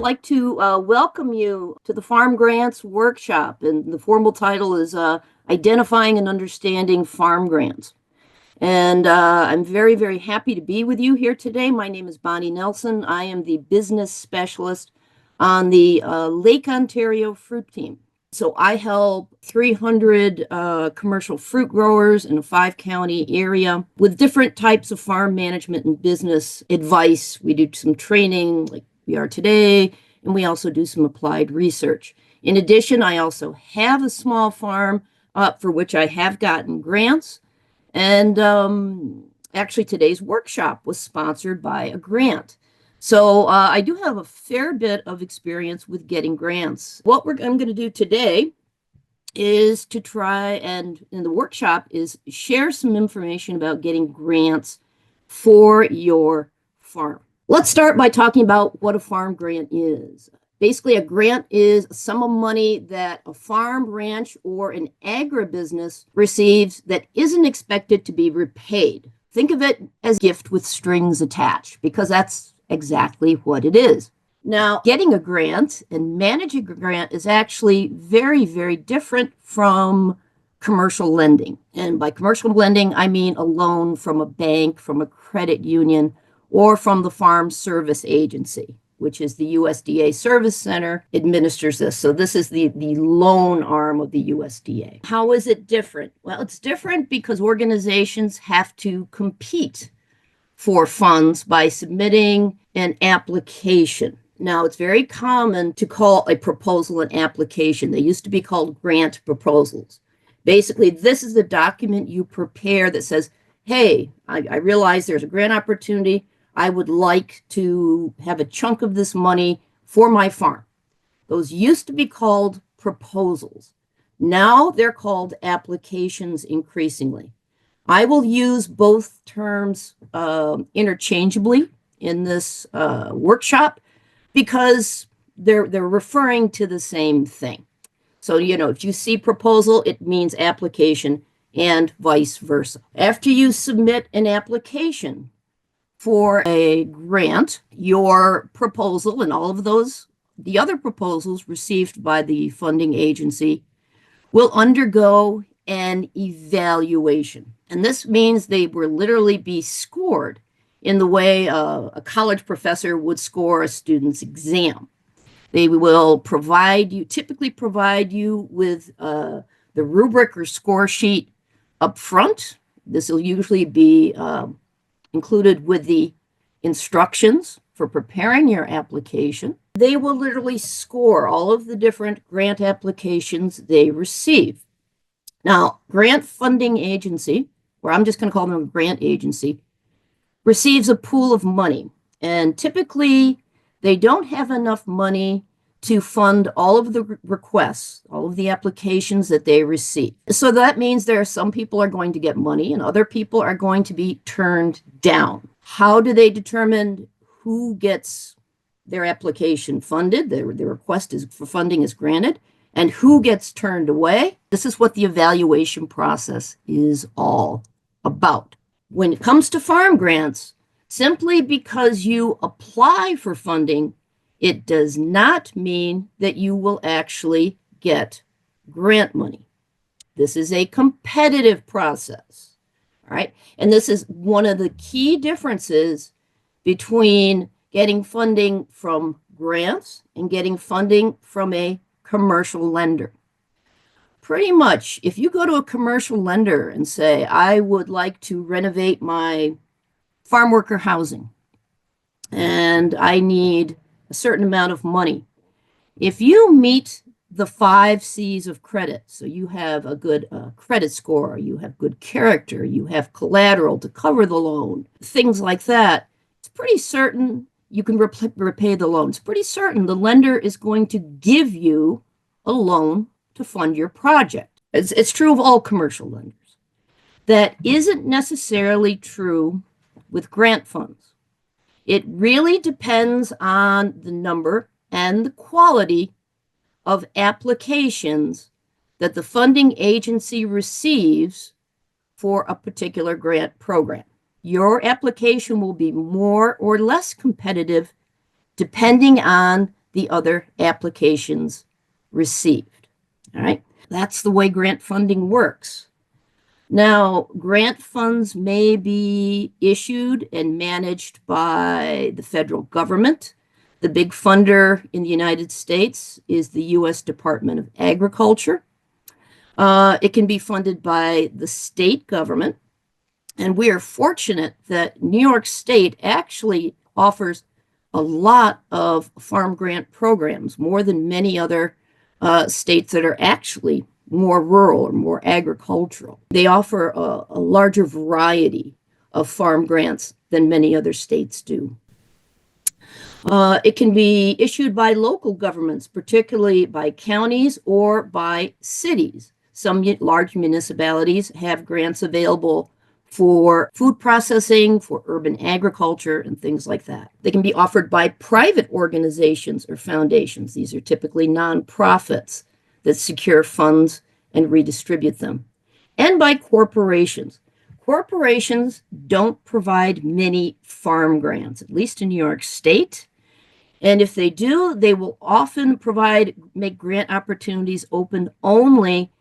like to welcome you to the Farm Grants Workshop, and the formal title is Identifying and Understanding Farm Grants. And I'm very, very happy to be with you here today. My name is Bonnie Nelson. I am the business specialist on the Lake Ontario fruit team. So I help 300 commercial fruit growers in a 5-county area with different types of farm management and business advice. We do some training like we are today, and we also do some applied research. In addition, I also have a small farm for which I have gotten grants. And actually, today's workshop was sponsored by a grant. So I do have a fair bit of experience with getting grants. What I'm going to do today is to try and in the workshop is share some information about getting grants for your farm. Let's start by talking about what a farm grant is. Basically, a grant is a sum of money that a farm, ranch, or an agribusiness receives that isn't expected to be repaid. Think of it as a gift with strings attached, because that's exactly what it is. Now, getting a grant and managing a grant is actually very, very different from commercial lending. And by commercial lending, I mean a loan from a bank, from a credit union, or from the Farm Service Agency, which is the USDA Service Center, administers this. So this is the loan arm of the USDA. How is it different? Well, it's different because organizations have to compete for funds by submitting an application. Now, it's very common to call a proposal an application. They used to be called grant proposals. Basically, this is the document you prepare that says, hey, I realize there's a grant opportunity. I would like to have a chunk of this money for my farm. Those used to be called proposals. Now they're called applications increasingly. I will use both terms interchangeably in this workshop because they're referring to the same thing. So, if you see proposal, it means application and vice versa. After you submit an application for a grant, your proposal and all of the other proposals received by the funding agency will undergo an evaluation. And this means they will literally be scored in the way a college professor would score a student's exam. They will typically provide you with the rubric or score sheet up front. This will usually be included with the instructions for preparing your application. They will literally score all of the different grant applications they receive. Now, grant funding agency, or I'm just going to call them a grant agency, receives a pool of money. And typically, they don't have enough money to fund all of the requests, all of the applications that they receive. So that means there are some people are going to get money and other people are going to be turned down. How do they determine who gets their application funded, the request for funding is granted, and who gets turned away? This is what the evaluation process is all about. When it comes to farm grants, simply because you apply for funding, it does not mean that you will actually get grant money. This is a competitive process, all right? And this is one of the key differences between getting funding from grants and getting funding from a commercial lender. Pretty much, if you go to a commercial lender and say, I would like to renovate my farm worker housing, and I need a certain amount of money. If you meet the 5 C's of credit, so you have a good credit score, you have good character, you have collateral to cover the loan, things like that, it's pretty certain you can repay the loan. It's pretty certain the lender is going to give you a loan to fund your project. It's true of all commercial lenders. That isn't necessarily true with grant funds. It really depends on the number and the quality of applications that the funding agency receives for a particular grant program. Your application will be more or less competitive depending on the other applications received. All right, that's the way grant funding works. Now, grant funds may be issued and managed by the federal government. The big funder in the United States is the U.S. Department of Agriculture. It can be funded by the state government. And we are fortunate that New York State actually offers a lot of farm grant programs, more than many other states that are actually more rural or more agricultural. They offer a larger variety of farm grants than many other states do. It can be issued by local governments, particularly by counties or by cities. Some large municipalities have grants available for food processing, for urban agriculture, and things like that. They can be offered by private organizations or foundations. These are typically nonprofits that secure funds and redistribute them, and by corporations. Corporations don't provide many farm grants, at least in New York State. And if they do, they will often make grant opportunities open only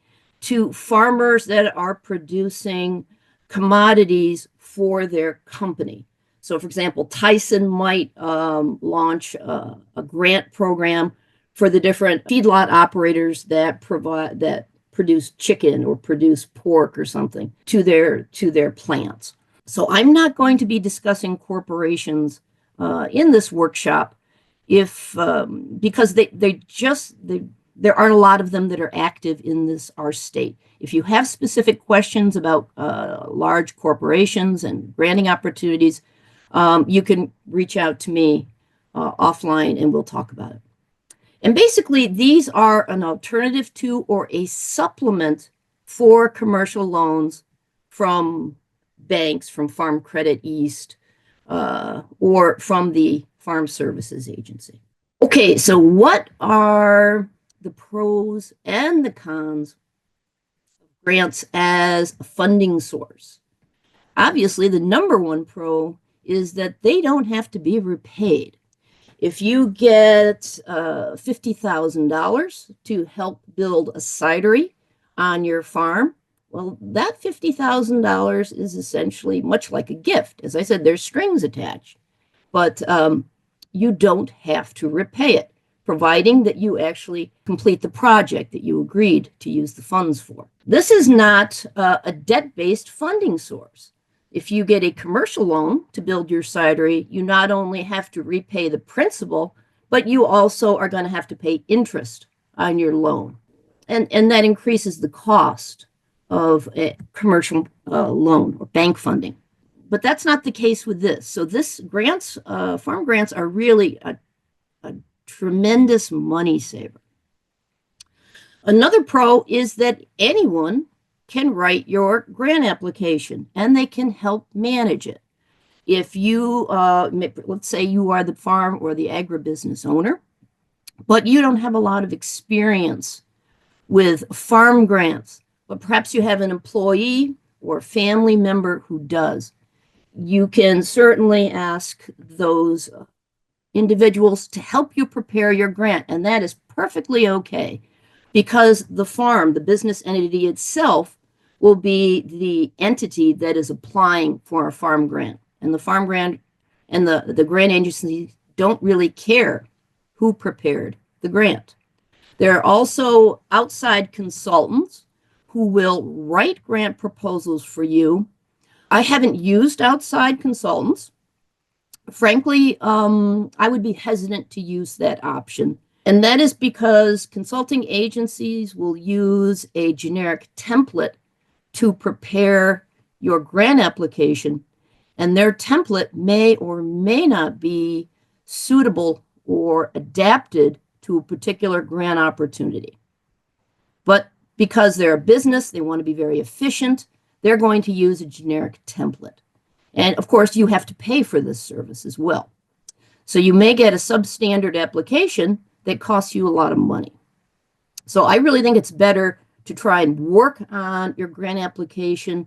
to farmers that are producing commodities for their company. So, for example, Tyson might launch a grant program for the different feedlot operators that produce chicken or produce pork or something to their plants. So, I'm not going to be discussing corporations in this workshop, because there aren't a lot of them that are active in our state. If you have specific questions about large corporations and granting opportunities, you can reach out to me offline and we'll talk about it. And basically, these are an alternative to or a supplement for commercial loans from banks, from Farm Credit East, or from the Farm Services Agency. Okay, so what are the pros and the cons of grants as a funding source? Obviously, the number one pro is that they don't have to be repaid. If you get $50,000 to help build a cidery on your farm, well, that $50,000 is essentially much like a gift. As I said, there's strings attached, but you don't have to repay it, providing that you actually complete the project that you agreed to use the funds for. This is not a debt-based funding source. If you get a commercial loan to build your cidery, you not only have to repay the principal, but you also are going to have to pay interest on your loan. And that increases the cost of a commercial loan or bank funding. But that's not the case with this. So farm grants are really a tremendous money saver. Another pro is that anyone can write your grant application and they can help manage it. If you, let's say you are the farm or the agribusiness owner, but you don't have a lot of experience with farm grants, but perhaps you have an employee or family member who does, you can certainly ask those individuals to help you prepare your grant, and that is perfectly okay, because the business entity itself, will be the entity that is applying for a farm grant. And the farm grant and the grant agency don't really care who prepared the grant. There are also outside consultants who will write grant proposals for you. I haven't used outside consultants. Frankly, I would be hesitant to use that option. And that is because consulting agencies will use a generic template to prepare your grant application, and their template may or may not be suitable or adapted to a particular grant opportunity. But because they're a business, they want to be very efficient, they're going to use a generic template. And of course, you have to pay for this service as well. So you may get a substandard application that costs you a lot of money. So I really think it's better to try and work on your grant application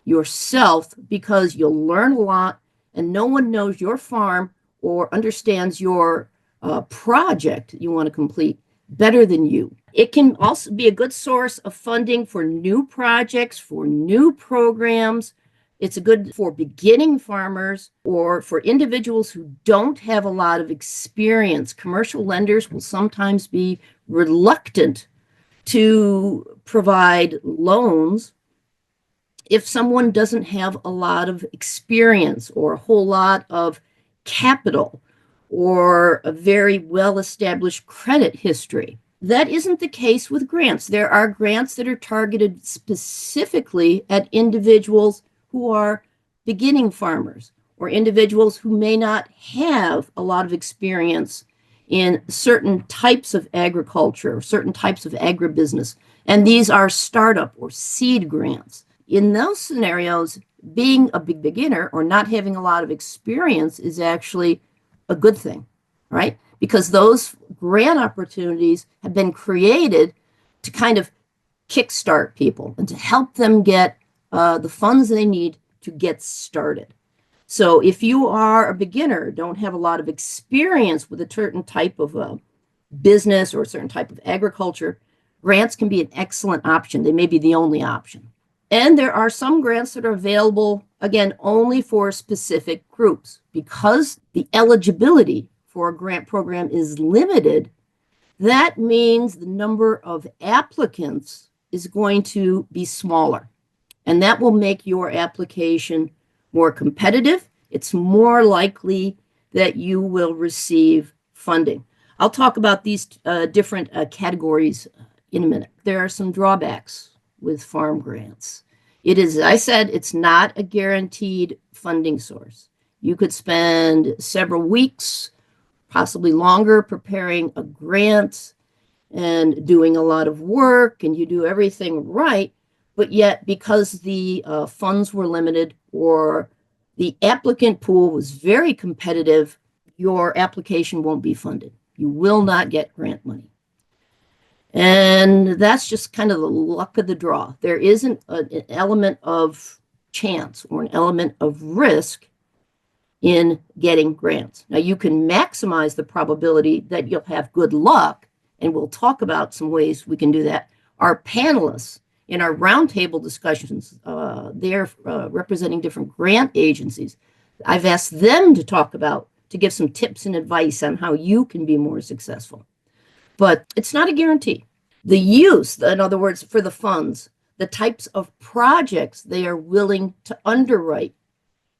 yourself, because you'll learn a lot and no one knows your farm or understands your project you want to complete better than you. It can also be a good source of funding for new projects, for new programs. It's a good for beginning farmers or for individuals who don't have a lot of experience. Commercial lenders will sometimes be reluctant to provide loans if someone doesn't have a lot of experience or a whole lot of capital or a very well-established credit history. That isn't the case with grants. There are grants that are targeted specifically at individuals who are beginning farmers or individuals who may not have a lot of experience in certain types of agriculture, certain types of agribusiness. And these are startup or seed grants. In those scenarios, being a big beginner or not having a lot of experience is actually a good thing, right? Because those grant opportunities have been created to kind of kickstart people and to help them get the funds they need to get started. So if you are a beginner, don't have a lot of experience with a certain type of business or a certain type of agriculture, grants can be an excellent option. They may be the only option. And there are some grants that are available, again, only for specific groups. Because the eligibility for a grant program is limited, that means the number of applicants is going to be smaller. And that will make your application more competitive. It's more likely that you will receive funding. I'll talk about these different categories in a minute. There are some drawbacks with farm grants. It is, as I said, it's not a guaranteed funding source. You could spend several weeks, possibly longer, preparing a grant and doing a lot of work, and you do everything right, but yet because the funds were limited or the applicant pool was very competitive, your application won't be funded. You will not get grant money. And that's just kind of the luck of the draw. There isn't an element of chance or an element of risk in getting grants. Now, you can maximize the probability that you'll have good luck, and we'll talk about some ways we can do that. Our panelists in our roundtable discussions, they're representing different grant agencies. I've asked them to give some tips and advice on how you can be more successful. But it's not a guarantee. The use, in other words, for the funds, the types of projects they are willing to underwrite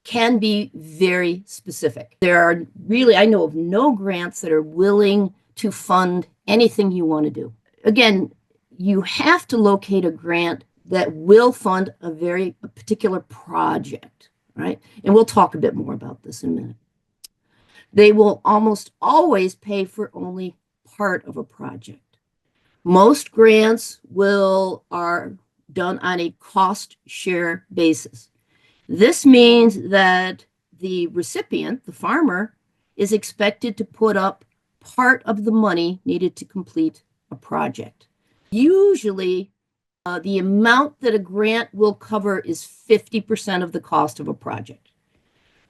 can be very specific. There are really, I know of no grants that are willing to fund anything you want to do. Again, you have to locate a grant that will fund a particular project, right? And we'll talk a bit more about this in a minute. They will almost always pay for only part of a project. Most grants are done on a cost share basis. This means that the recipient, the farmer, is expected to put up part of the money needed to complete a project. Usually, the amount that a grant will cover is 50% of the cost of a project.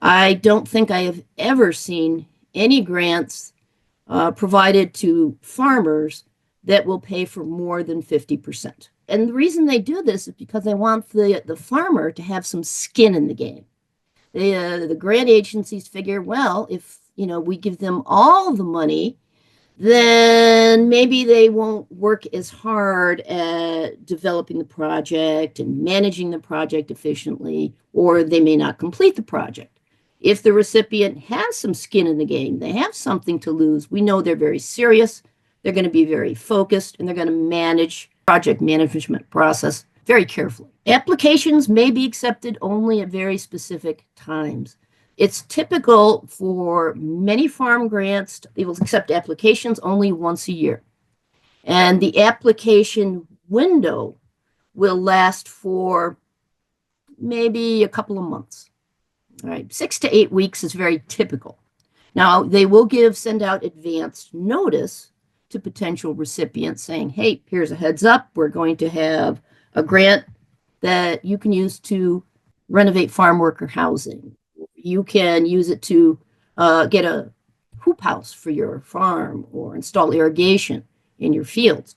I don't think I have ever seen any grants provided to farmers that will pay for more than 50%. And the reason they do this is because they want the farmer to have some skin in the game. The grant agencies figure, well, if we give them all the money, then maybe they won't work as hard at developing the project and managing the project efficiently, or they may not complete the project. If the recipient has some skin in the game, they have something to lose, we know they're very serious, they're going to be very focused, and they're going to manage project management process very carefully. Applications may be accepted only at very specific times. It's typical for many farm grants, they will accept applications only once a year. And the application window will last for maybe a couple of months. All right, 6 to 8 weeks is very typical. Now, they will send out advanced notice to potential recipients saying, hey, here's a heads up. We're going to have a grant that you can use to renovate farm worker housing. You can use it to get a hoop house for your farm or install irrigation in your fields.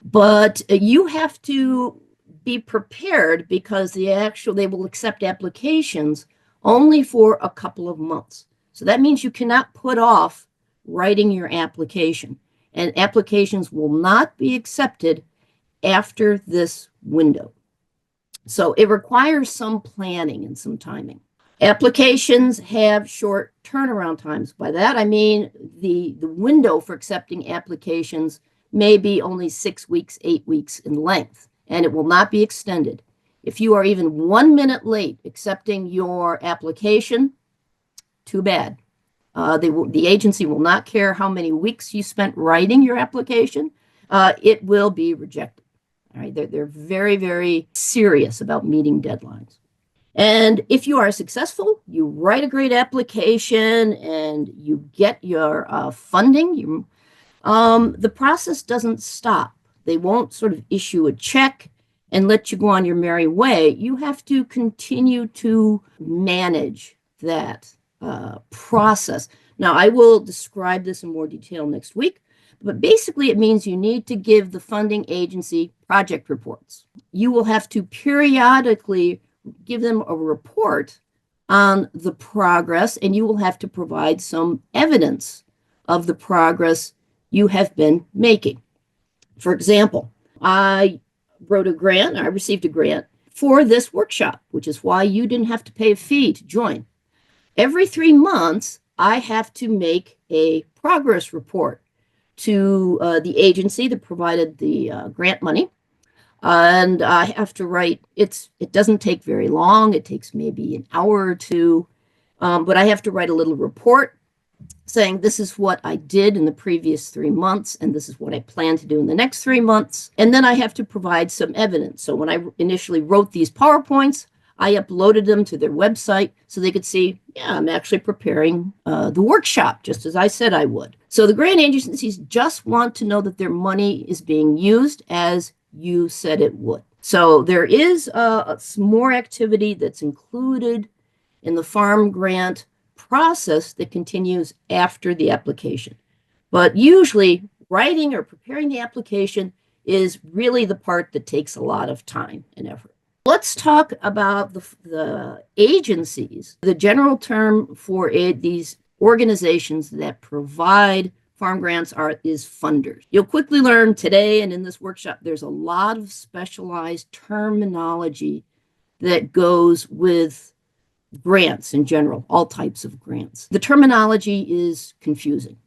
But you have to be prepared because they will accept applications only for a couple of months. So that means you cannot put off writing your application, and applications will not be accepted after this window. So it requires some planning and some timing. Applications have short turnaround times. By that, I mean the window for accepting applications may be only 6 weeks, 8 weeks in length, and it will not be extended. If you are even 1 minute late accepting your application, too bad. The agency will not care how many weeks you spent writing your application. It will be rejected. All right, they're very, very serious about meeting deadlines. And if you are successful, you write a great application and you get your funding, the process doesn't stop. They won't sort of issue a check and let you go on your merry way. You have to continue to manage that process. Now, I will describe this in more detail next week, but basically it means you need to give the funding agency project reports. You will have to periodically give them a report on the progress, and you will have to provide some evidence of the progress you have been making. For example, I received a grant for this workshop, which is why you didn't have to pay a fee to join. Every 3 months, I have to make a progress report to the agency that provided the grant money. And I have to write, it doesn't take very long. It takes maybe an hour or two, but I have to write a little report saying this is what I did in the previous 3 months, and this is what I plan to do in the next 3 months. And then I have to provide some evidence. So when I initially wrote these PowerPoints, I uploaded them to their website so they could see, yeah, I'm actually preparing the workshop just as I said I would. So the grant agencies just want to know that their money is being used as you said it would. So there is some more activity that's included in the farm grant process that continues after the application. But usually writing or preparing the application is really the part that takes a lot of time and effort. Let's talk about the agencies. The general term for these organizations that provide farm grants is funders. You'll quickly learn today and in this workshop, there's a lot of specialized terminology that goes with grants in general, all types of grants. The terminology is confusing,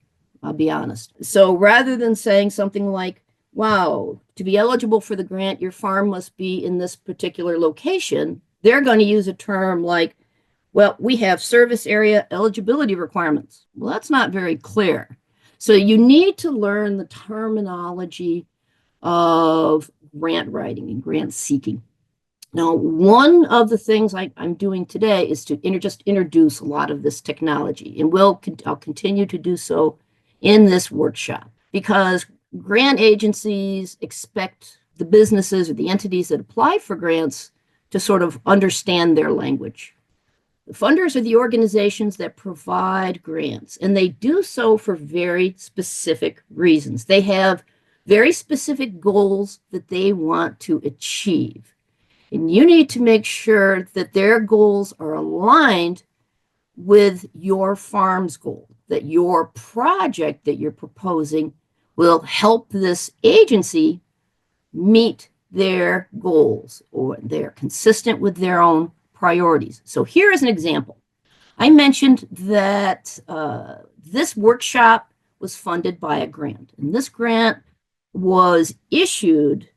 I'll be honest. So rather than saying something like, wow, to be eligible for the grant, your farm must be in this particular location, they're going to use a term like, well, we have service area eligibility requirements. Well, that's not very clear. So you need to learn the terminology of grant writing and grant seeking. Now, one of the things I'm doing today is to just introduce a lot of this technology, and I'll continue to do so in this workshop, because grant agencies expect the businesses or the entities that apply for grants to sort of understand their language. The funders are the organizations that provide grants, and they do so for very specific reasons. They have very specific goals that they want to achieve. And you need to make sure that their goals are aligned with your farm's goal, that your project that you're proposing will help this agency meet their goals, or they're consistent with their own priorities. So here is an example. I mentioned that this workshop was funded by a grant, and this grant was issued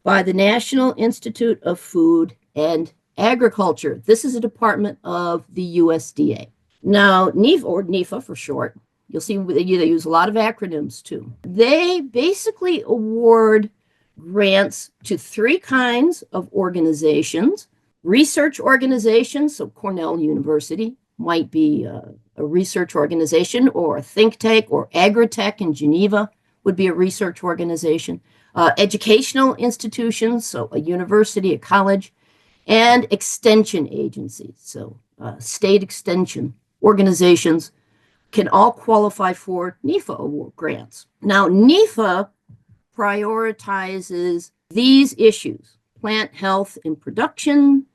by the National Institute of Food and Agriculture. This is a department of the USDA. Now, NIFA, or NIFA for short, you'll see they use a lot of acronyms too. They basically award grants to 3 kinds of organizations. Research organizations, so Cornell University might be a research organization, or a think tank, or Agritech in Geneva would be a research organization. Educational institutions, so a university, a college, and extension agencies, so state extension organizations can all qualify for NEFA award grants. Now, NEFA prioritizes these issues: plant health and production,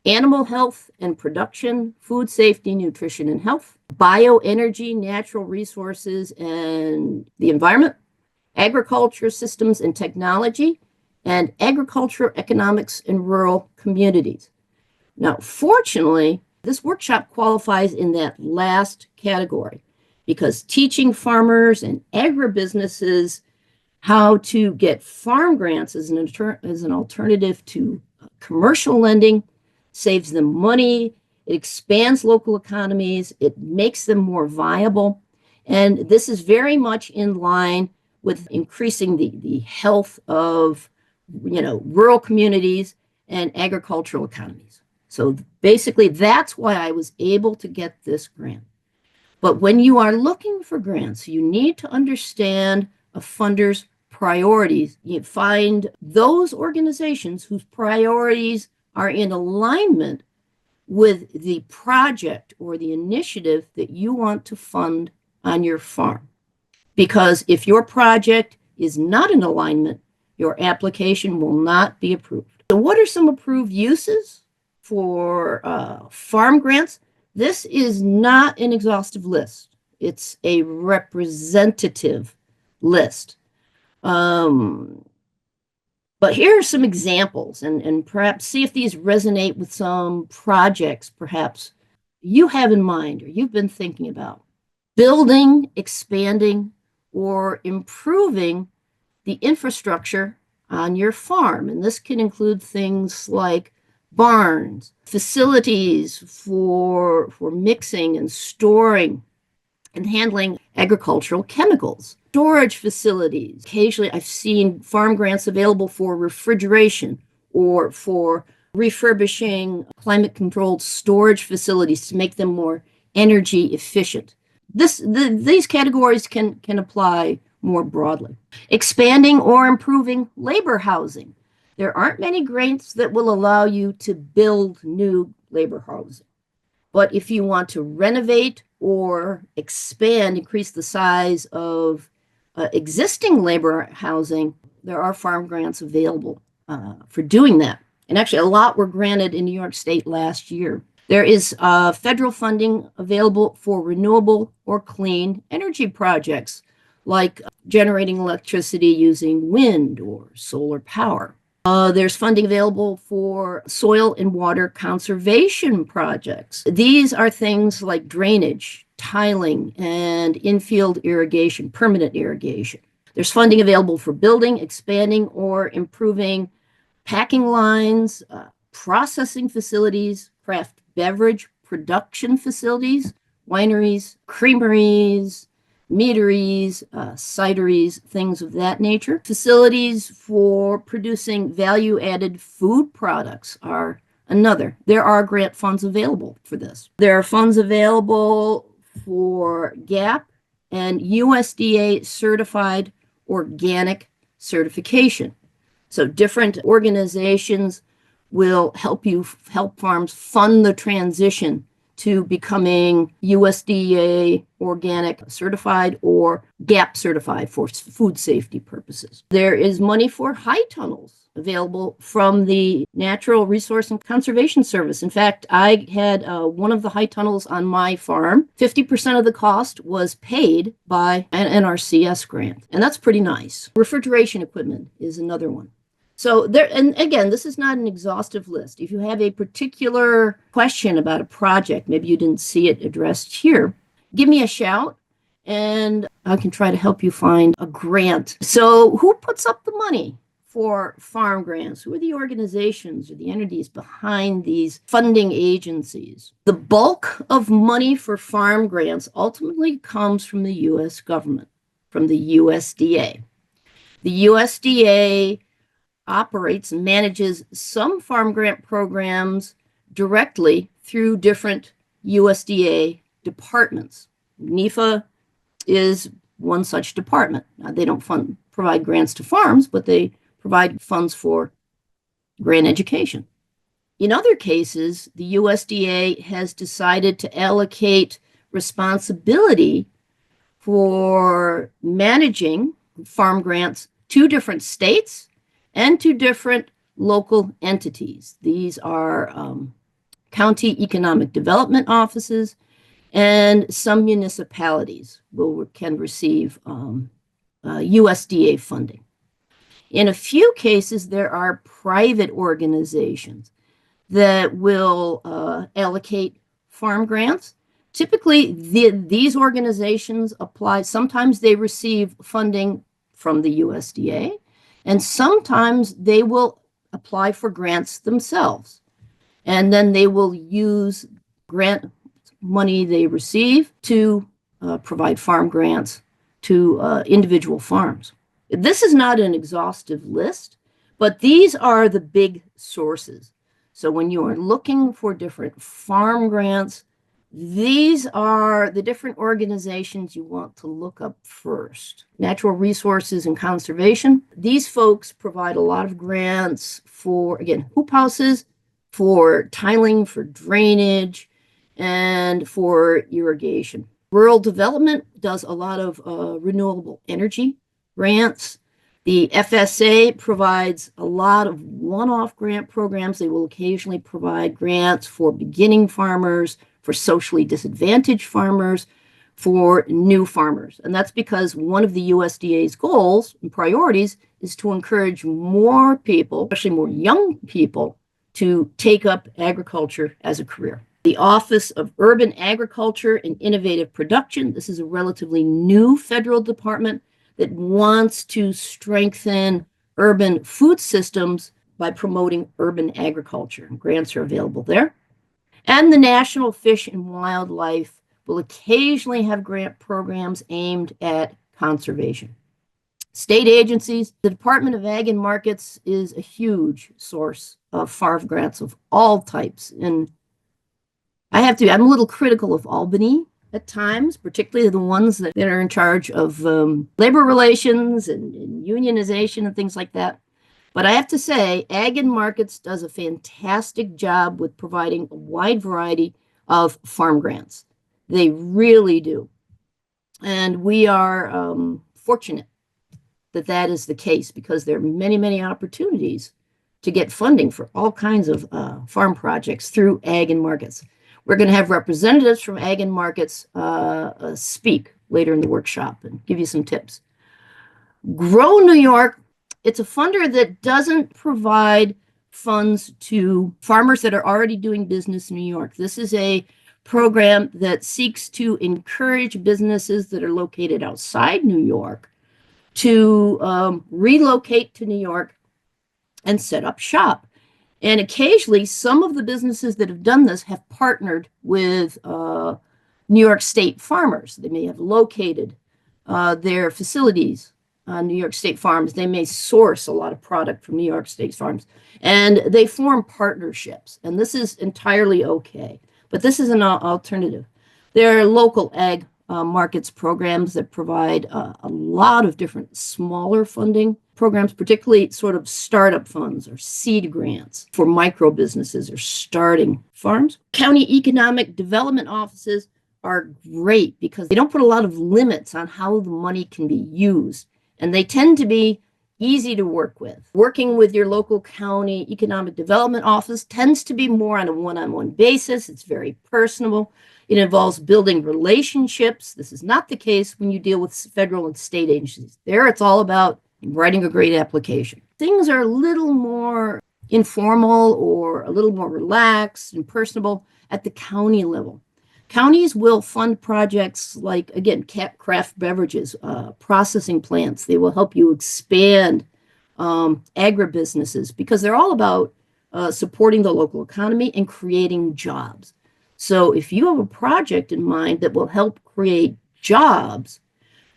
animal health and production, food safety, nutrition and health, bioenergy, natural resources and the environment, agriculture systems and technology, and agriculture economics in rural communities. Now, fortunately, this workshop qualifies in that last category because teaching farmers and agribusinesses how to get farm grants as an alternative to commercial lending saves them money, it expands local economies, it makes them more viable. And this is very much in line with increasing the health of rural communities and agricultural economies. So basically, that's why I was able to get this grant. But when you are looking for grants, you need to understand a funder's priorities. You find those organizations whose priorities are in alignment with the project or the initiative that you want to fund on your farm. Because if your project is not in alignment, your application will not be approved. So what are some approved uses for farm grants? This is not an exhaustive list. It's a representative list. But here are some examples, and perhaps see if these resonate with some projects perhaps you have in mind or you've been thinking about. Building, expanding, or improving the infrastructure on your farm. And this can include things like barns, facilities for mixing and storing and handling agricultural chemicals, storage facilities. Occasionally, I've seen farm grants available for refrigeration or for refurbishing climate-controlled storage facilities to make them more energy efficient. These categories can apply more broadly. Expanding or improving labor housing. There aren't many grants that will allow you to build new labor housing. But if you want to renovate or expand, increase the size of existing labor housing, there are farm grants available for doing that. And actually, a lot were granted in New York State last year. There is federal funding available for renewable or clean energy projects, like generating electricity using wind or solar power. There's funding available for soil and water conservation projects. These are things like drainage, tiling, and infield irrigation, permanent irrigation. There's funding available for building, expanding, or improving packing lines, processing facilities, craft beverage production facilities, wineries, creameries, meaderies, cideries, things of that nature. Facilities for producing value-added food products are another. There are grant funds available for this. There are funds available for GAP and USDA certified organic certification. So different organizations will help farms fund the transition to becoming USDA organic certified or GAP certified for food safety purposes. There is money for high tunnels available from the Natural Resource and Conservation Service. In fact, I had one of the high tunnels on my farm. 50% of the cost was paid by an NRCS grant, and that's pretty nice. Refrigeration equipment is another one. So there, and again, this is not an exhaustive list. If you have a particular question about a project, maybe you didn't see it addressed here, give me a shout and I can try to help you find a grant. So who puts up the money for farm grants? Who are the organizations or the entities behind these funding agencies? The bulk of money for farm grants ultimately comes from the U.S. government, from the USDA. The USDA operates and manages some farm grant programs directly through different USDA departments. NEFA is one such department. Now, they don't provide grants to farms, but they provide funds for grant education. In other cases, the USDA has decided to allocate responsibility for managing farm grants to different states and to different local entities. These are county economic development offices, and some municipalities can receive USDA funding. In a few cases, there are private organizations that will allocate farm grants. Typically, these organizations apply. Sometimes they receive funding from the USDA, and sometimes they will apply for grants themselves. And then they will use grant money they receive to provide farm grants to individual farms. This is not an exhaustive list, but these are the big sources. So when you are looking for different farm grants, these are the different organizations you want to look up first. Natural Resources and Conservation. These folks provide a lot of grants for, again, hoop houses, for tiling, for drainage, and for irrigation. Rural Development does a lot of renewable energy grants. The FSA provides a lot of one-off grant programs. They will occasionally provide grants for beginning farmers, for socially disadvantaged farmers, for new farmers. And that's because one of the USDA's goals and priorities is to encourage more people, especially more young people, to take up agriculture as a career. The Office of Urban Agriculture and Innovative Production. This is a relatively new federal department that wants to strengthen urban food systems by promoting urban agriculture. Grants are available there. And the National Fish and Wildlife will occasionally have grant programs aimed at conservation. State agencies, the Department of Ag and Markets is a huge source of farm grants of all types. And I'm a little critical of Albany at times, particularly the ones that are in charge of labor relations and unionization and things like that. But I have to say, Ag and Markets does a fantastic job with providing a wide variety of farm grants. They really do. And we are fortunate that that is the case, because there are many, many opportunities to get funding for all kinds of farm projects through Ag and Markets. We're going to have representatives from Ag and Markets speak later in the workshop and give you some tips. Grow New York, it's a funder that doesn't provide funds to farmers that are already doing business in New York. This is a program that seeks to encourage businesses that are located outside New York to relocate to New York and set up shop. And occasionally, some of the businesses that have done this have partnered with New York State farmers. They may have located their facilities on New York State farms. They may source a lot of product from New York State farms, and they form partnerships. And this is entirely okay, but this is an alternative. There are local ag markets programs that provide a lot of different smaller funding programs, particularly sort of startup funds or seed grants for micro businesses or starting farms. County economic development offices are great because they don't put a lot of limits on how the money can be used, and they tend to be easy to work with. Working with your local county economic development office tends to be more on a one-on-one basis. It's very personable. It involves building relationships. This is not the case when you deal with federal and state agencies. There, it's all about writing a great application. Things are a little more informal or a little more relaxed and personable at the county level. Counties will fund projects like, again, craft beverages, processing plants. They will help you expand agribusinesses because they're all about supporting the local economy and creating jobs. So if you have a project in mind that will help create jobs,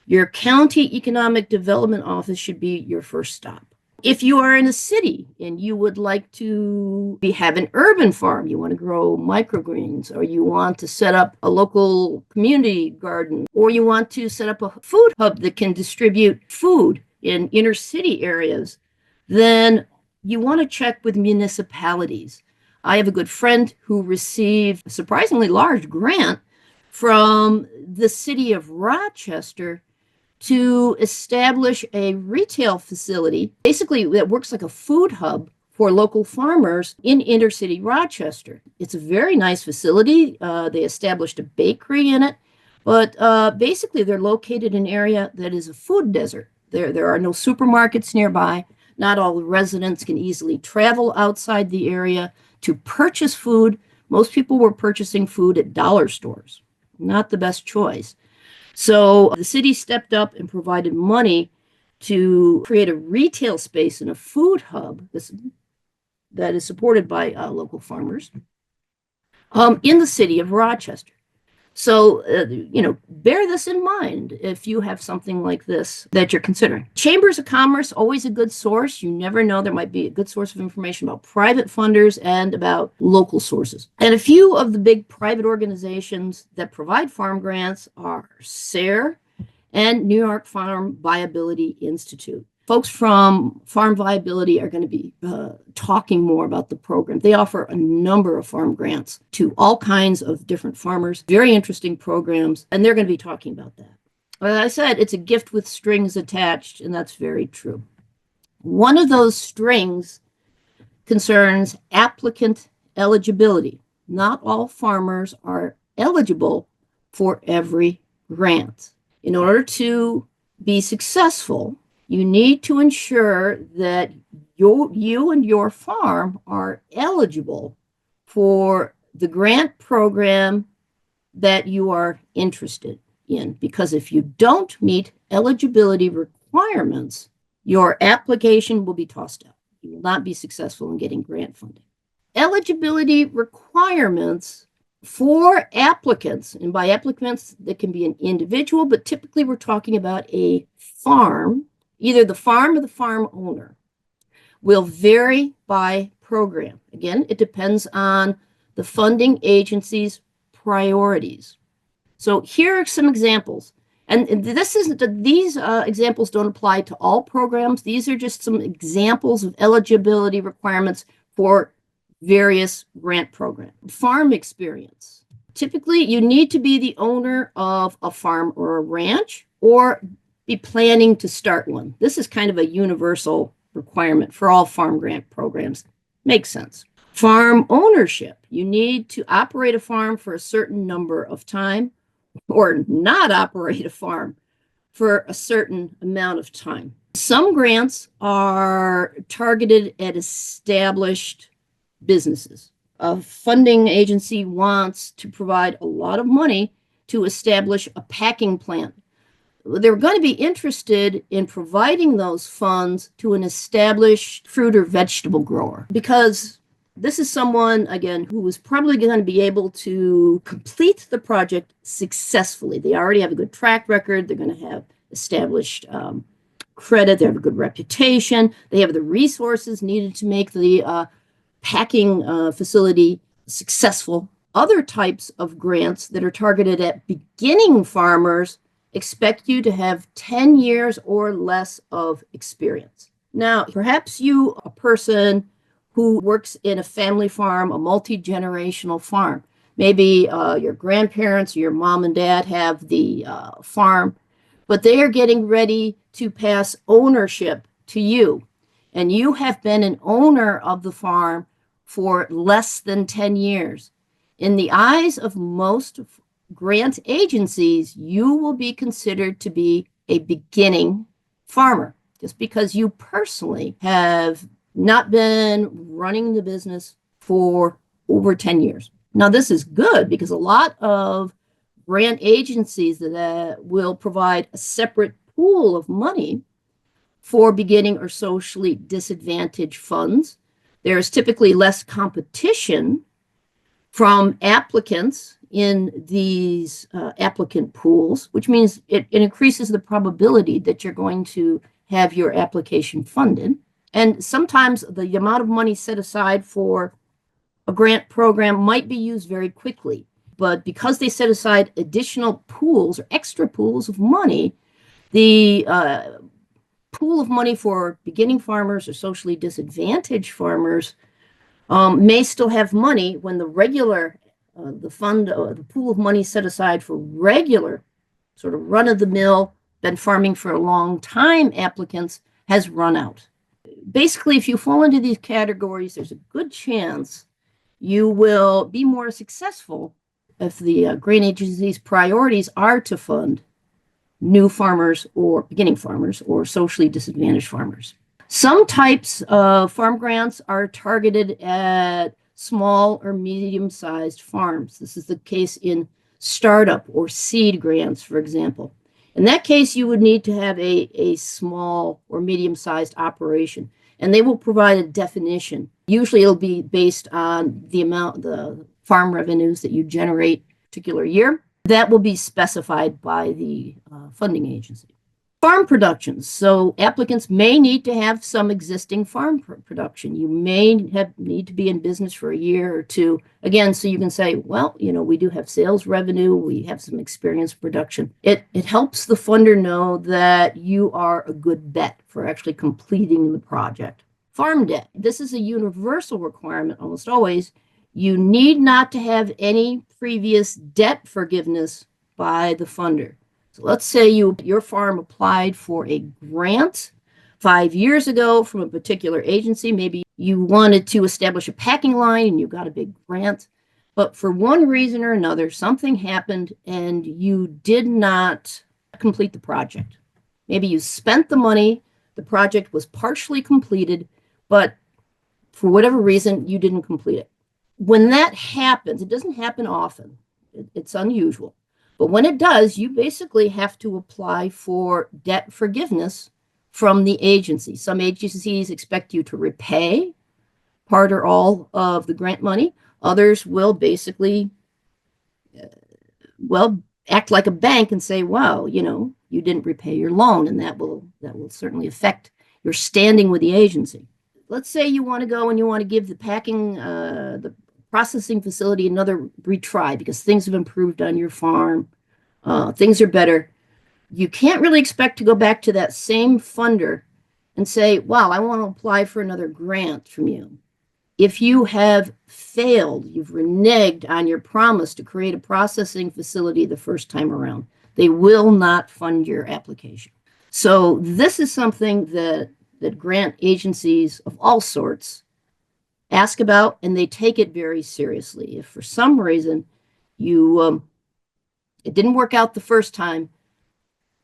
your county economic development office should be your first stop. If you are in a city and you would like to have an urban farm, you want to grow microgreens, or you want to set up a local community garden, or you want to set up a food hub that can distribute food in inner city areas, then you want to check with municipalities. I have a good friend who received a surprisingly large grant from the city of Rochester to establish a retail facility, basically that works like a food hub for local farmers in inner city Rochester. It's a very nice facility. They established a bakery in it, but basically they're located in an area that is a food desert. There are no supermarkets nearby. Not all residents can easily travel outside the area to purchase food. Most people were purchasing food at dollar stores. Not the best choice. So the city stepped up and provided money to create a retail space and a food hub that is supported by local farmers in the city of Rochester. So, bear this in mind if you have something like this that you're considering. Chambers of Commerce, always a good source. You never know. There might be a good source of information about private funders and about local sources. And a few of the big private organizations that provide farm grants are SARE and New York Farm Viability Institute. Folks from Farm Viability are going to be talking more about the program. They offer a number of farm grants to all kinds of different farmers, very interesting programs, and they're going to be talking about that. As I said, it's a gift with strings attached, and that's very true. One of those strings concerns applicant eligibility. Not all farmers are eligible for every grant. In order to be successful, you need to ensure that you and your farm are eligible for the grant program that you are interested in. Because if you don't meet eligibility requirements, your application will be tossed out. You will not be successful in getting grant funding. Eligibility requirements for applicants, and by applicants, that can be an individual, but typically we're talking about a farm. Either the farm or the farm owner, will vary by program. Again, it depends on the funding agency's priorities. So here are some examples. And these examples don't apply to all programs. These are just some examples of eligibility requirements for various grant programs. Farm experience. Typically, you need to be the owner of a farm or a ranch, or be planning to start one. This is kind of a universal requirement for all farm grant programs. Makes sense. Farm ownership. You need to operate a farm for a certain number of time, or not operate a farm for a certain amount of time. Some grants are targeted at established businesses. A funding agency wants to provide a lot of money to establish a packing plant. They're going to be interested in providing those funds to an established fruit or vegetable grower, because this is someone, again, who is probably going to be able to complete the project successfully. They already have a good track record. They're going to have established credit. They have a good reputation. They have the resources needed to make the packing facility successful. Other types of grants that are targeted at beginning farmers expect you to have 10 years or less of experience. Now, perhaps you, a person who works in a family farm, a multi-generational farm, maybe your grandparents or your mom and dad have the farm, but they are getting ready to pass ownership to you. And you have been an owner of the farm for less than 10 years. In the eyes of most grant agencies, you will be considered to be a beginning farmer, just because you personally have not been running the business for over 10 years. Now, this is good because a lot of grant agencies that will provide a separate pool of money for beginning or socially disadvantaged funds. There's typically less competition from applicants in these applicant pools, which means it increases the probability that you're going to have your application funded. And sometimes the amount of money set aside for a grant program might be used very quickly. But because they set aside additional pools or extra pools of money, the pool of money for beginning farmers or socially disadvantaged farmers may still have money when the regular the pool of money set aside for regular, sort of run-of-the-mill, been farming for a long time applicants has run out. Basically, if you fall into these categories, there's a good chance you will be more successful if the grant agency's priorities are to fund new farmers or beginning farmers or socially disadvantaged farmers. Some types of farm grants are targeted at small or medium-sized farms. This is the case in startup or seed grants, for example. In that case, you would need to have a small or medium-sized operation, and they will provide a definition. Usually it'll be based on the farm revenues that you generate a particular year. That will be specified by the funding agency. Farm productions. So applicants may need to have some existing farm production. You may need to be in business for a year or two. Again, so you can say, well, we do have sales revenue. We have some experience production. It helps the funder know that you are a good bet for actually completing the project. Farm debt. This is a universal requirement almost always. You need not to have any previous debt forgiveness by the funder. So let's say your farm applied for a grant 5 years ago from a particular agency. Maybe you wanted to establish a packing line and you got a big grant, but for one reason or another, something happened and you did not complete the project. Maybe you spent the money, the project was partially completed, but for whatever reason, you didn't complete it. When that happens, it doesn't happen often. It's unusual. But when it does, you basically have to apply for debt forgiveness from the agency. Some agencies expect you to repay part or all of the grant money. Others will basically, act like a bank and say, well, you didn't repay your loan, and that will certainly affect your standing with the agency. Let's say you want to go and you want to give the processing facility another retry because things have improved on your farm. Things are better. You can't really expect to go back to that same funder and say, wow, I want to apply for another grant from you. If you have failed, you've reneged on your promise to create a processing facility the first time around, they will not fund your application. So this is something that grant agencies of all sorts ask about, and they take it very seriously. If for some reason it didn't work out the first time,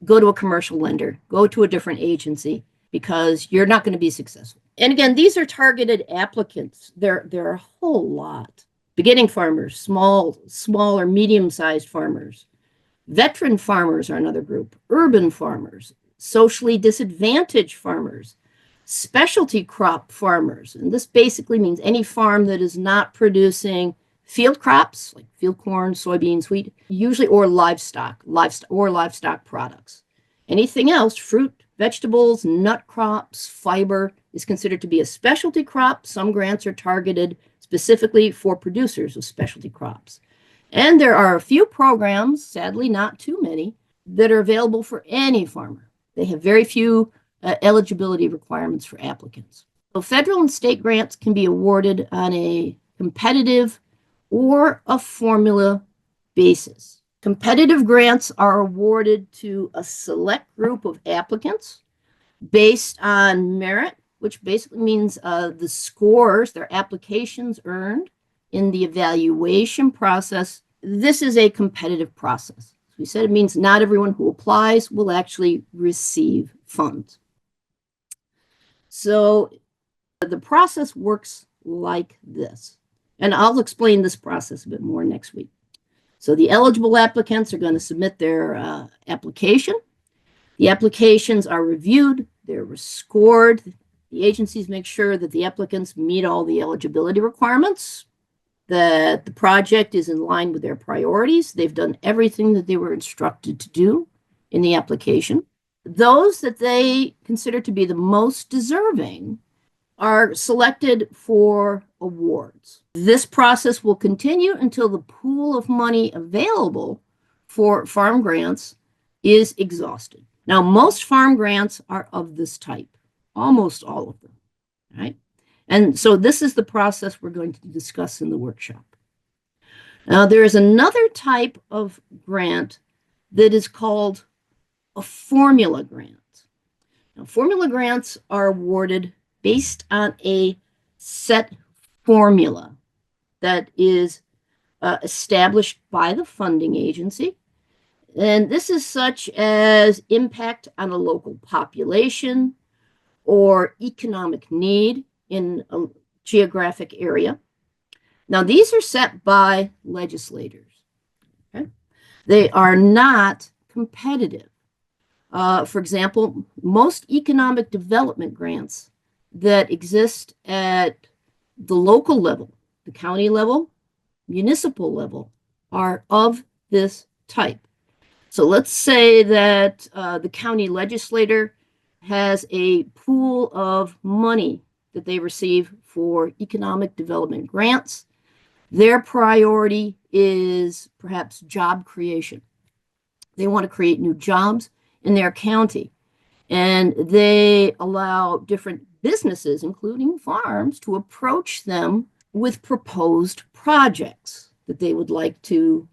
go to a commercial lender, go to a different agency, because you're not going to be successful. And again, these are targeted applicants. There are a whole lot. Beginning farmers, small or medium-sized farmers. Veteran farmers are another group. Urban farmers, socially disadvantaged farmers, specialty crop farmers. And this basically means any farm that is not producing field crops like field corn, soybeans, wheat, usually, or livestock products. Anything else, fruit, vegetables, nut crops, fiber, is considered to be a specialty crop. Some grants are targeted specifically for producers of specialty crops. And there are a few programs, sadly not too many, that are available for any farmer. They have very few eligibility requirements for applicants. So federal and state grants can be awarded on a competitive or a formula basis. Competitive grants are awarded to a select group of applicants based on merit, which basically means the scores their applications earned in the evaluation process. This is a competitive process. As we said, it means not everyone who applies will actually receive funds. So the process works like this. And I'll explain this process a bit more next week. So the eligible applicants are going to submit their application. The applications are reviewed. They're scored. The agencies make sure that the applicants meet all the eligibility requirements, that the project is in line with their priorities. They've done everything that they were instructed to do in the application. Those that they consider to be the most deserving are selected for awards. This process will continue until the pool of money available for farm grants is exhausted. Now, most farm grants are of this type, almost all of them, right? And so this is the process we're going to discuss in the workshop. Now, there is another type of grant that is called a formula grant. Now, formula grants are awarded based on a set formula that is established by the funding agency. And this is such as impact on a local population or economic need in a geographic area. Now, these are set by legislators. Okay? They are not competitive. For example, most economic development grants that exist at the local level, the county level, municipal level, are of this type. So let's say that the county legislator has a pool of money that they receive for economic development grants. Their priority is perhaps job creation. They want to create new jobs in their county, and they allow different businesses, including farms, to approach them with proposed projects that they would like to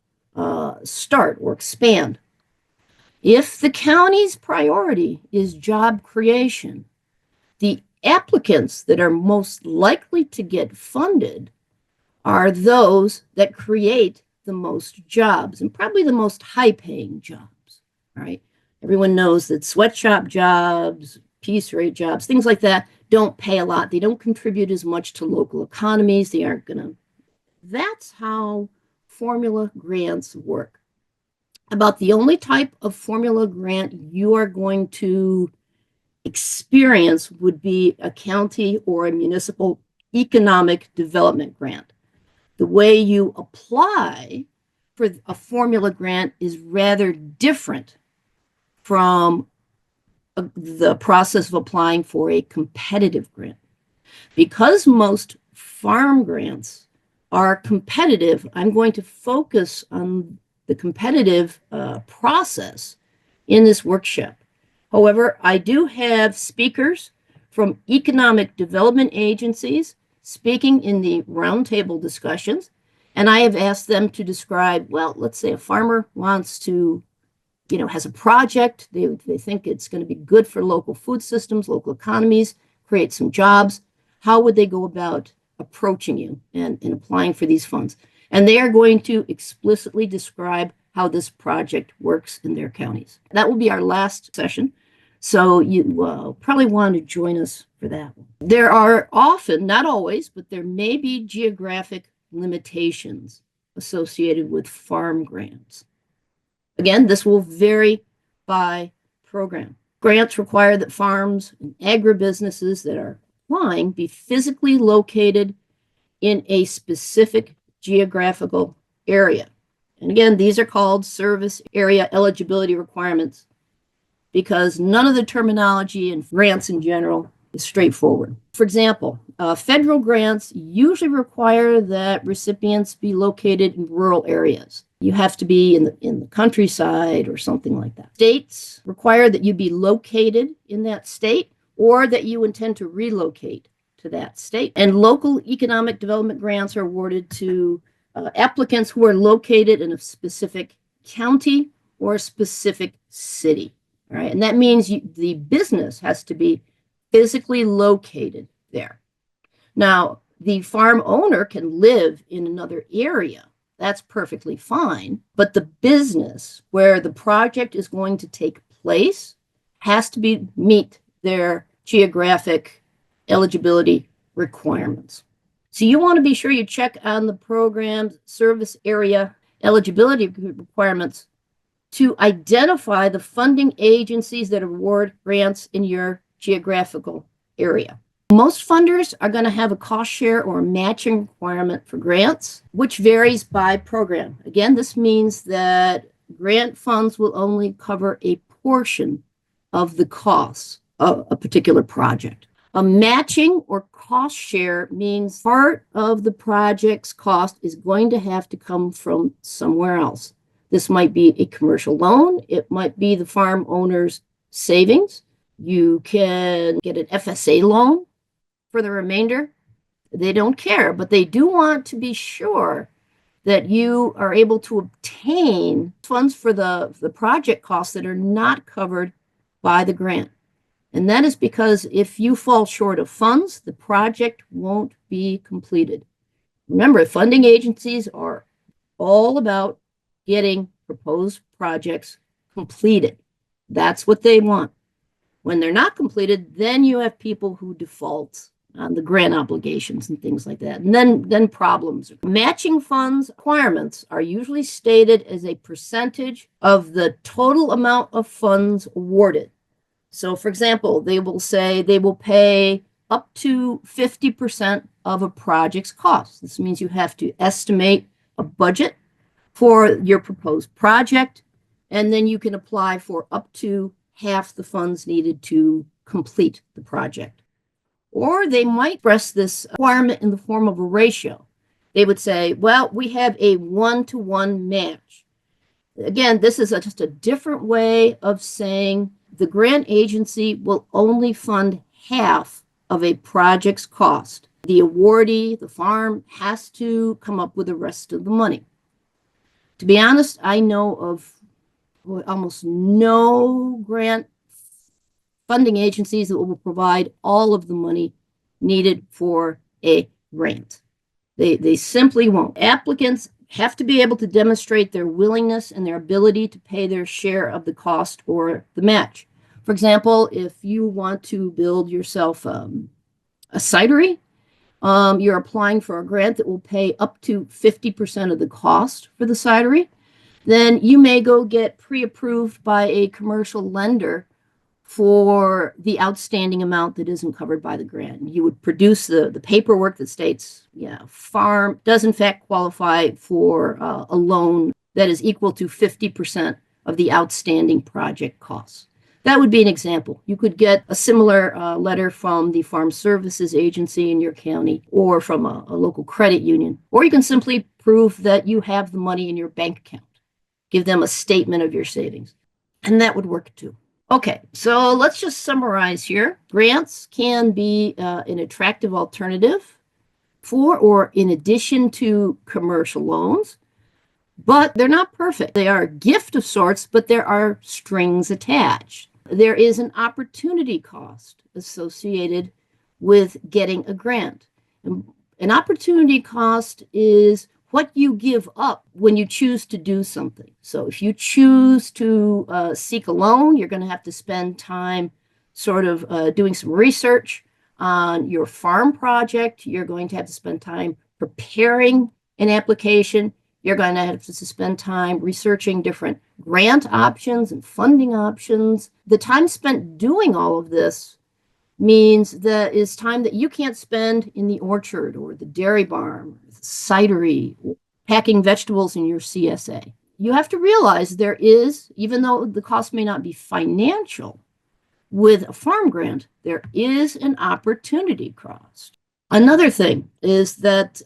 start or expand. If the county's priority is job creation, the applicants that are most likely to get funded are those that create the most jobs and probably the most high-paying jobs, right? Everyone knows that sweatshop jobs, piece rate jobs, things like that don't pay a lot. They don't contribute as much to local economies. They aren't going to. That's how formula grants work. About the only type of formula grant you are going to experience would be a county or a municipal economic development grant. The way you apply for a formula grant is rather different from the process of applying for a competitive grant. Because most farm grants are competitive, I'm going to focus on the competitive process in this workshop. However, I do have speakers from economic development agencies speaking in the roundtable discussions, and I have asked them to describe, well, let's say a farmer wants to, has a project, they think it's going to be good for local food systems, local economies, create some jobs. How would they go about approaching you and applying for these funds? And they are going to explicitly describe how this project works in their counties. That will be our last session. So you probably want to join us for that one. There are often, not always, but there may be geographic limitations associated with farm grants. Again, this will vary by program. Grants require that farms and agribusinesses that are applying be physically located in a specific geographical area. And again, these are called service area eligibility requirements because none of the terminology in grants in general is straightforward. For example, federal grants usually require that recipients be located in rural areas. You have to be in the countryside or something like that. States require that you be located in that state or that you intend to relocate to that state. And local economic development grants are awarded to applicants who are located in a specific county or a specific city. All right, and that means the business has to be physically located there. Now, the farm owner can live in another area. That's perfectly fine. But the business where the project is going to take place has to meet their geographic eligibility requirements. So you want to be sure you check on the program's service area eligibility requirements to identify the funding agencies that award grants in your geographical area. Most funders are going to have a cost share or a matching requirement for grants, which varies by program. Again, this means that grant funds will only cover a portion of the costs of a particular project. A matching or cost share means part of the project's cost is going to have to come from somewhere else. This might be a commercial loan. It might be the farm owner's savings. You can get an FSA loan for the remainder. They don't care, but they do want to be sure that you are able to obtain funds for the project costs that are not covered by the grant. And that is because if you fall short of funds, the project won't be completed. Remember, funding agencies are all about getting proposed projects completed. That's what they want. When they're not completed, then you have people who default on the grant obligations and things like that. And then problems. Matching funds requirements are usually stated as a percentage of the total amount of funds awarded. So, for example, they will say they will pay up to 50% of a project's cost. This means you have to estimate a budget for your proposed project, and then you can apply for up to half the funds needed to complete the project. Or they might express this requirement in the form of a ratio. They would say, well, we have a 1-to-1 match. Again, this is just a different way of saying the grant agency will only fund half of a project's cost. The awardee, the farm, has to come up with the rest of the money. To be honest, I know of almost no grant funding agencies that will provide all of the money needed for a grant. They simply won't. Applicants have to be able to demonstrate their willingness and their ability to pay their share of the cost or the match. For example, if you want to build yourself a cidery, you're applying for a grant that will pay up to 50% of the cost for the cidery, then you may go get pre-approved by a commercial lender for the outstanding amount that isn't covered by the grant. You would produce the paperwork that states, yeah, farm does in fact qualify for a loan that is equal to 50% of the outstanding project costs. That would be an example. You could get a similar letter from the Farm Services Agency in your county or from a local credit union. Or you can simply prove that you have the money in your bank account. Give them a statement of your savings. And that would work too. Okay, so let's just summarize here. Grants can be an attractive alternative for or in addition to commercial loans, but they're not perfect. They are a gift of sorts, but there are strings attached. There is an opportunity cost associated with getting a grant. An opportunity cost is what you give up when you choose to do something. So if you choose to seek a loan, you're going to have to spend time sort of doing some research on your farm project. You're going to have to spend time preparing an application. You're going to have to spend time researching different grant options and funding options. The time spent doing all of this means that is time that you can't spend in the orchard or the dairy barn, the cidery, packing vegetables in your CSA. You have to realize there is, even though the cost may not be financial, with a farm grant, there is an opportunity cost. Another thing is that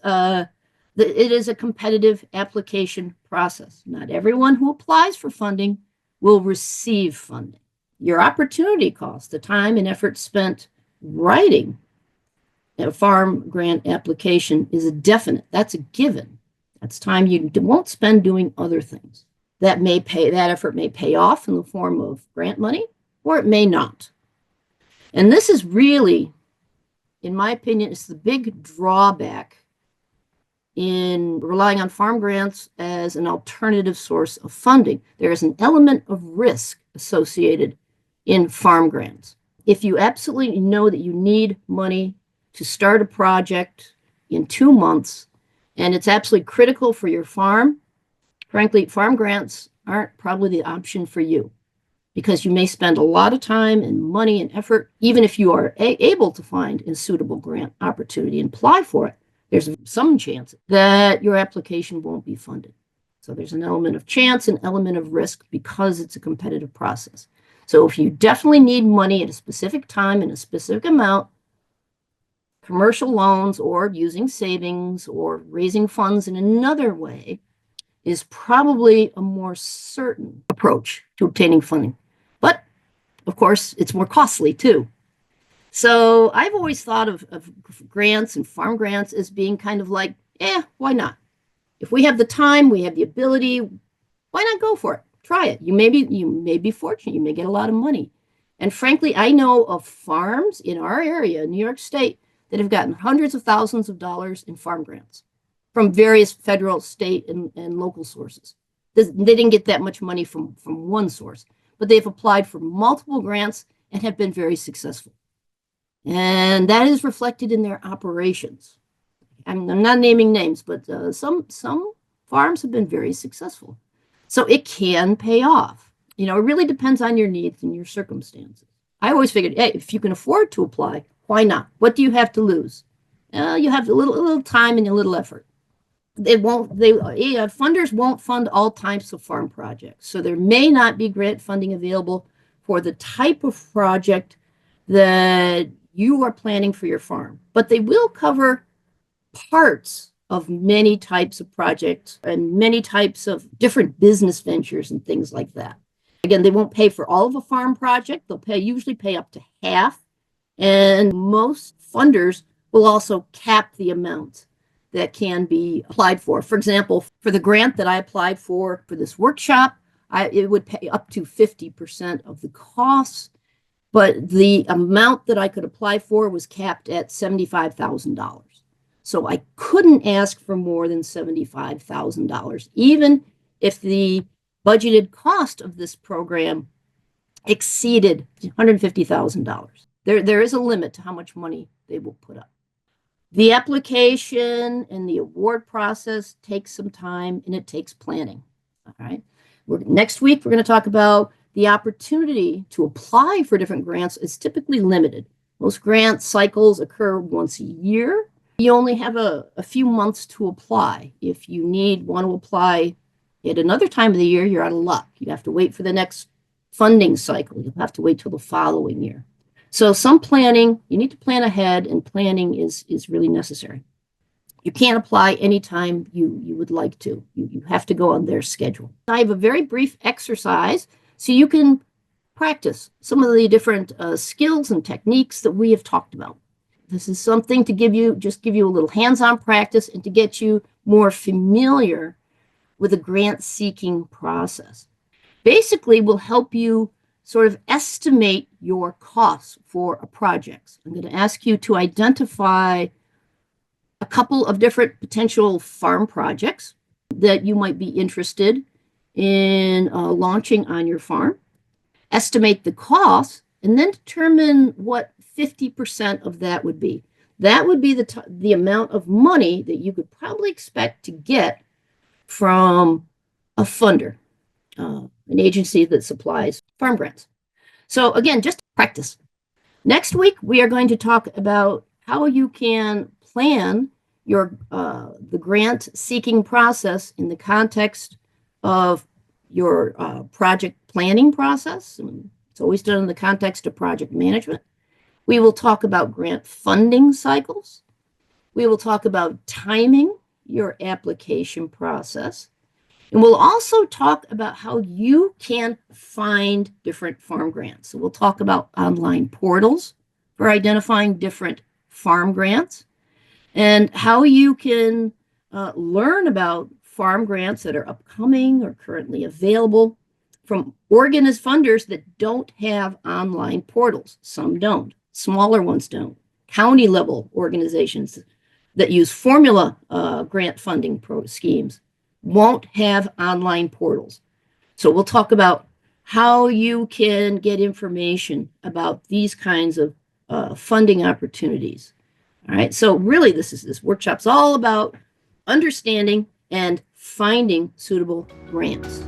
it is a competitive application process. Not everyone who applies for funding will receive funding. Your opportunity cost, the time and effort spent writing a farm grant application, is a definite. That's a given. That's time you won't spend doing other things. That effort may pay off in the form of grant money, or it may not. And this is really, in my opinion, it's the big drawback in relying on farm grants as an alternative source of funding. There is an element of risk associated in farm grants. If you absolutely know that you need money to start a project in 2 months, and it's absolutely critical for your farm, frankly, farm grants aren't probably the option for you, because you may spend a lot of time and money and effort, even if you are able to find a suitable grant opportunity and apply for it. There's some chance that your application won't be funded. So there's an element of chance, an element of risk, because it's a competitive process. So if you definitely need money at a specific time in a specific amount, commercial loans or using savings or raising funds in another way is probably a more certain approach to obtaining funding. But of course, it's more costly too. So I've always thought of grants and farm grants as being kind of like, why not? If we have the time, we have the ability, why not go for it? Try it. You may be fortunate. You may get a lot of money. And frankly, I know of farms in our area, New York State, that have gotten hundreds of thousands of dollars in farm grants from various federal, state, and local sources. They didn't get that much money from one source, but they've applied for multiple grants and have been very successful. And that is reflected in their operations. I'm not naming names, but some farms have been very successful. So it can pay off. It really depends on your needs and your circumstances. I always figured, hey, if you can afford to apply, why not? What do you have to lose? You have a little time and a little effort. Funders won't fund all types of farm projects. So there may not be grant funding available for the type of project that you are planning for your farm, but they will cover parts of many types of projects and many types of different business ventures and things like that. Again, they won't pay for all of a farm project. They'll usually pay up to half. And most funders will also cap the amount that can be applied for. For example, for the grant that I applied for this workshop, it would pay up to 50% of the costs, but the amount that I could apply for was capped at $75,000. So I couldn't ask for more than $75,000, even if the budgeted cost of this program exceeded $150,000. There is a limit to how much money they will put up. The application and the award process takes some time, and it takes planning. All right. Next week, we're going to talk about the opportunity to apply for different grants is typically limited. Most grant cycles occur once a year. You only have a few months to apply. If you want to apply at another time of the year, you're out of luck. You have to wait for the next funding cycle. You'll have to wait till the following year. So some planning, you need to plan ahead, and planning is really necessary. You can't apply anytime you would like to. You have to go on their schedule. I have a very brief exercise so you can practice some of the different skills and techniques that we have talked about. This is something to give you a little hands-on practice and to get you more familiar with the grant-seeking process. Basically, will help you sort of estimate your costs for a project. I'm going to ask you to identify a couple of different potential farm projects that you might be interested in launching on your farm. Estimate the cost, and then determine what 50% of that would be. That would be the amount of money that you could probably expect to get from a funder, an agency that supplies farm grants. So again, just practice. Next week, we are going to talk about how you can plan the grant seeking process in the context of your project planning process. It's always done in the context of project management. We will talk about grant funding cycles. We will talk about timing your application process. And we'll also talk about how you can find different farm grants. So we'll talk about online portals for identifying different farm grants and how you can learn about farm grants that are upcoming or currently available from funders that don't have online portals. Some don't. Smaller ones don't. County level organizations that use formula grant funding schemes won't have online portals. So we'll talk about how you can get information about these kinds of funding opportunities. All right. So really, this workshop's all about understanding and finding suitable grants.